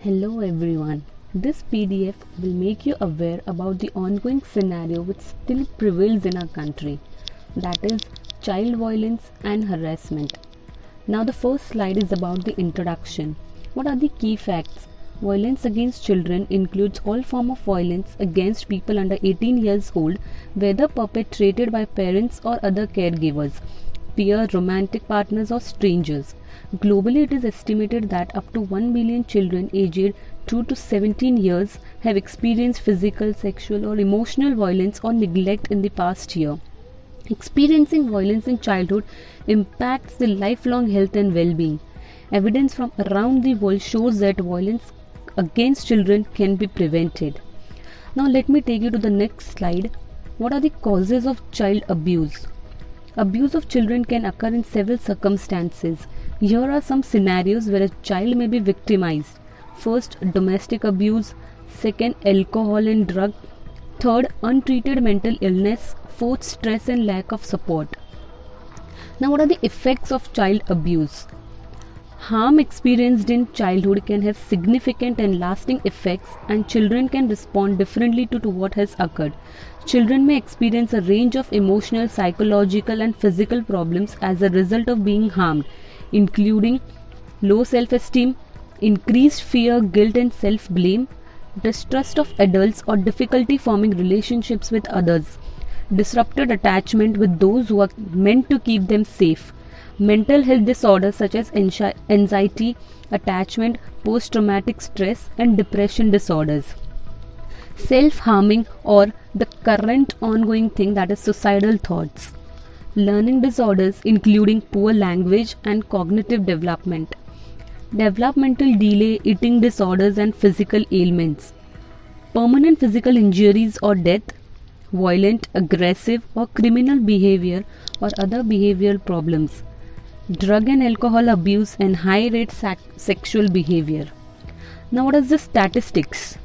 Hello everyone. This PDF will make you aware about the ongoing scenario which still prevails in our country, that is child violence and harassment. Now the first slide is about the introduction. What are the key facts? Violence against children includes all form of violence against people under 18 years old, whether perpetrated by parents or other caregivers, peer, romantic partners or strangers. Globally, it is estimated that up to 1 billion children aged 2 to 17 years have experienced physical, sexual or emotional violence or neglect in the past year. Experiencing violence in childhood impacts the lifelong health and well-being. Evidence from around the world shows that violence against children can be prevented. Now let me take you to the next slide. What are the causes of child abuse? Abuse of children can occur in several circumstances. Here are some scenarios where a child may be victimized. First, domestic abuse. Second, alcohol and drug. Third, untreated mental illness. Fourth, stress and lack of support. Now, what are the effects of child abuse? Harm experienced in childhood can have significant and lasting effects, and children can respond differently to what has occurred. Children may experience a range of emotional, psychological and physical problems as a result of being harmed, including low self-esteem, increased fear, guilt and self-blame, distrust of adults or difficulty forming relationships with others, disrupted attachment with those who are meant to keep them safe, mental health disorders such as anxiety, attachment, post-traumatic stress and depression disorders, self-harming or the current ongoing thing, that is suicidal thoughts, learning disorders including poor language and cognitive development, developmental delay, eating disorders and physical ailments, permanent physical injuries or death, violent, aggressive or criminal behavior or other behavioral problems, drug and alcohol abuse and high rate sexual behavior. Now what is the statistics?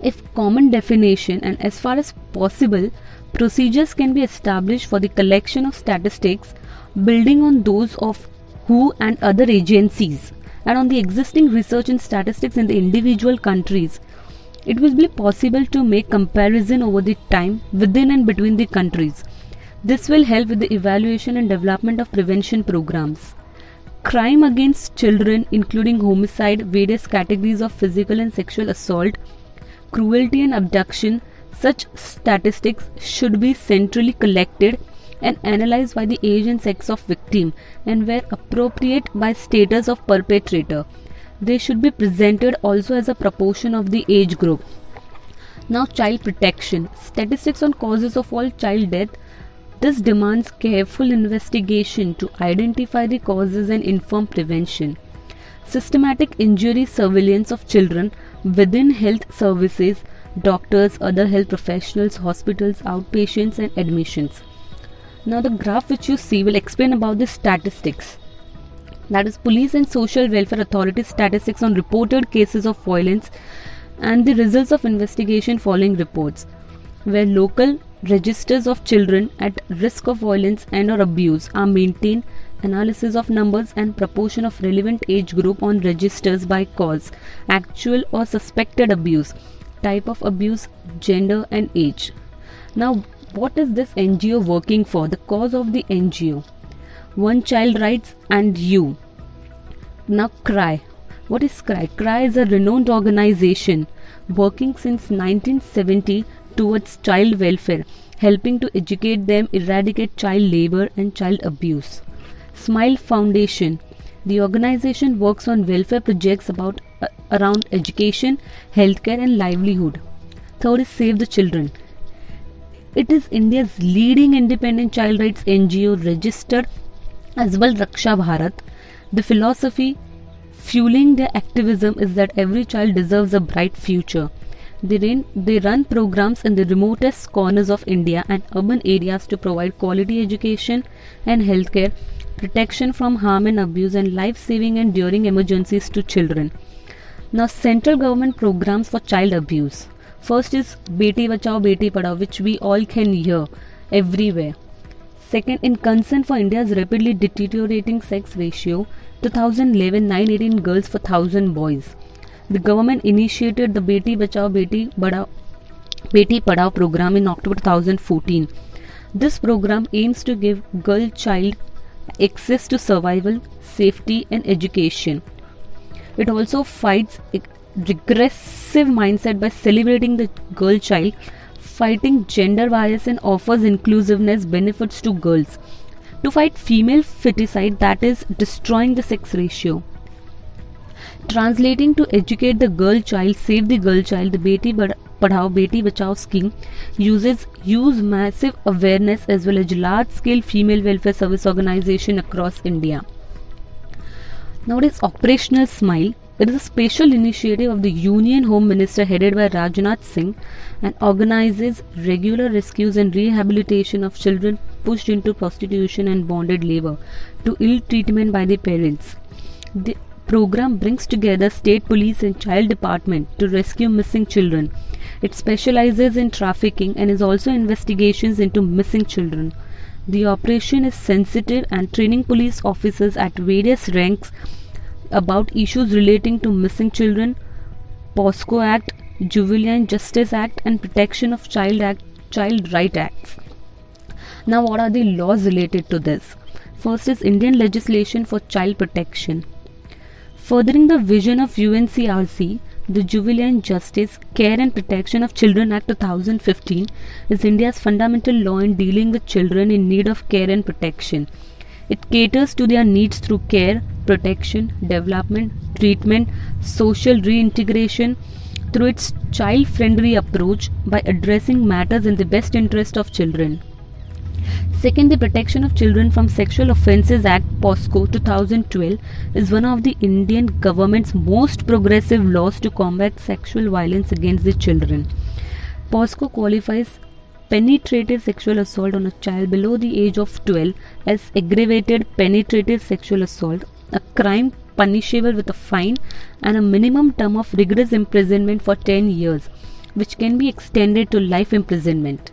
If common definition and as far as possible, procedures can be established for the collection of statistics building on those of WHO and other agencies and on the existing research and statistics in the individual countries. It will be possible to make comparison over the time within and between the countries. This will help with the evaluation and development of prevention programs. Crime against children, including homicide, various categories of physical and sexual assault, cruelty and abduction, such statistics should be centrally collected and analyzed by the age and sex of victim and where appropriate by status of perpetrator. They should be presented also as a proportion of the age group. Now child protection. Statistics on causes of all child death. This demands careful investigation to identify the causes and inform prevention. Systematic injury surveillance of children within health services, doctors, other health professionals, hospitals, outpatients and admissions. Now the graph which you see will explain about the statistics. That is Police and Social Welfare Authority statistics on reported cases of violence and the results of investigation following reports, where local registers of children at risk of violence and or abuse are maintained, analysis of numbers and proportion of relevant age group on registers by cause, actual or suspected abuse, type of abuse, gender and age. Now what is this NGO working for? The cause of the NGO. One Child Rights and You. Now CRY. What is CRY? CRY is a renowned organization working since 1970 towards child welfare, helping to educate them, eradicate child labor and child abuse. Smile Foundation. The organization works on welfare projects around education, healthcare and livelihood. Third is Save the Children. It is India's leading independent child rights NGO, registered as well Raksha Bharat. The philosophy fueling their activism is that every child deserves a bright future. They run programs in the remotest corners of India and urban areas to provide quality education and healthcare, protection from harm and abuse and life-saving and during emergencies to children. Now central government programs for child abuse. First is Beti Bachao Beti Padhao, which we all can hear everywhere. Second, in concern for India's rapidly deteriorating sex ratio, 2011 918 girls for 1000 boys. The government initiated the Beti Bachao Beti Padhao program in October 2014. This program aims to give girl child access to survival, safety and education. It also fights a regressive mindset by celebrating the girl child, fighting gender bias and offers inclusiveness benefits to girls. To fight female feticide, that is destroying the sex ratio. Translating to educate the girl child, save the girl child, the Beti Padhao Beti Bachao scheme use massive awareness as well as large scale female welfare service organization across India. Now it is Operational Smile. It is a special initiative of the Union Home Minister headed by Rajnath Singh and organizes regular rescues and rehabilitation of children pushed into prostitution and bonded labor to ill treatment by the parents. The program brings together state police and child department to rescue missing children. It specializes in trafficking and is also investigations into missing children. The operation is sensitive and training police officers at various ranks about issues relating to missing children, POSCO Act, Juvenile Justice Act and Protection of Child Right Acts. Now what are the laws related to this? First is Indian legislation for child protection. Furthering the vision of UNCRC, the Juvenile Justice, Care and Protection of Children Act 2015 is India's fundamental law in dealing with children in need of care and protection. It caters to their needs through care, protection, development, treatment, social reintegration through its child-friendly approach by addressing matters in the best interest of children. Second, the Protection of Children from Sexual Offences Act POSCO 2012 is one of the Indian government's most progressive laws to combat sexual violence against the children. POSCO qualifies penetrative sexual assault on a child below the age of 12 as aggravated penetrative sexual assault, a crime punishable with a fine and a minimum term of rigorous imprisonment for 10 years, which can be extended to life imprisonment.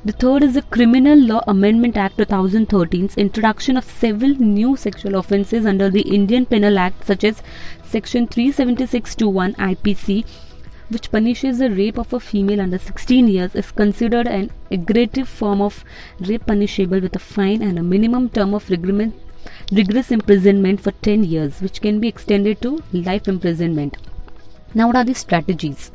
The third is the Criminal Law Amendment Act 2013's introduction of several new sexual offences under the Indian Penal Act such as Section 376(1) IPC, which punishes the rape of a female under 16 years, is considered an aggravated form of rape punishable with a fine and a minimum term of rigorous imprisonment for 10 years, which can be extended to life imprisonment. Now what are the strategies?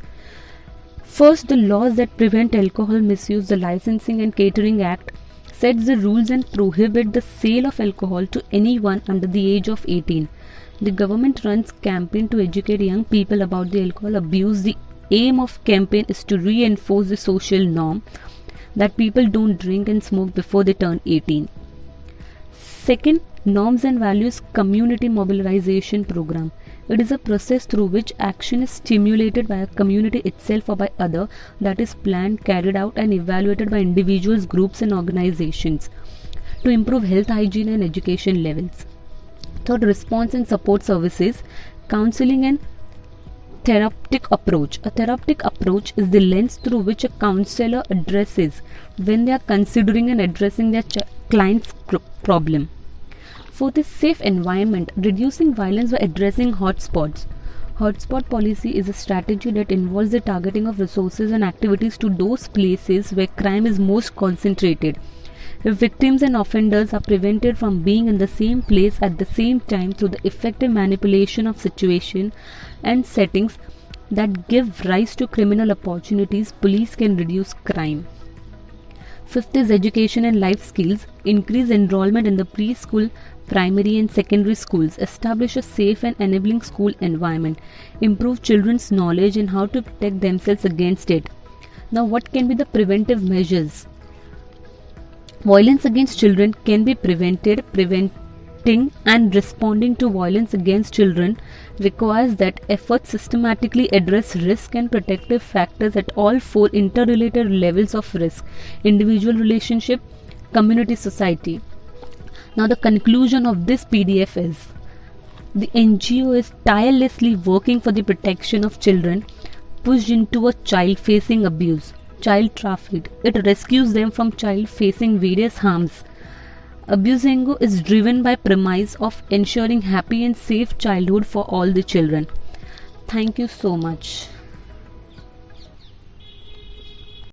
First, the laws that prevent alcohol misuse, the Licensing and Catering Act, sets the rules and prohibit the sale of alcohol to anyone under the age of 18. The government runs campaign to educate young people about the alcohol abuse. The aim of campaign is to reinforce the social norm that people don't drink and smoke before they turn 18. Second, Norms and Values Community Mobilization Program. It is a process through which action is stimulated by a community itself or by other, that is planned, carried out and evaluated by individuals, groups and organizations to improve health, hygiene and education levels. Third, Response and Support Services, Counseling and Therapeutic Approach. A therapeutic approach is the lens through which a counselor addresses when they are considering and addressing their client's problem. Fourth is Safe Environment, Reducing Violence by Addressing Hotspots. Hotspot policy is a strategy that involves the targeting of resources and activities to those places where crime is most concentrated. If victims and offenders are prevented from being in the same place at the same time through the effective manipulation of situation and settings that give rise to criminal opportunities, police can reduce crime. Fifth is Education and Life Skills, Increase enrollment in the preschool, primary and secondary schools, establish a safe and enabling school environment, improve children's knowledge and how to protect themselves against it. Now what can be the preventive measures? Violence against children can be prevented. Preventing and responding to violence against children requires that efforts systematically address risk and protective factors at all four interrelated levels of risk: individual, relationship, community, society. Now the conclusion of this PDF is, the NGO is tirelessly working for the protection of children pushed into a child facing abuse, child trafficked. It rescues them from child facing various harms. Abusengo is driven by premise of ensuring happy and safe childhood for all the children. Thank you so much.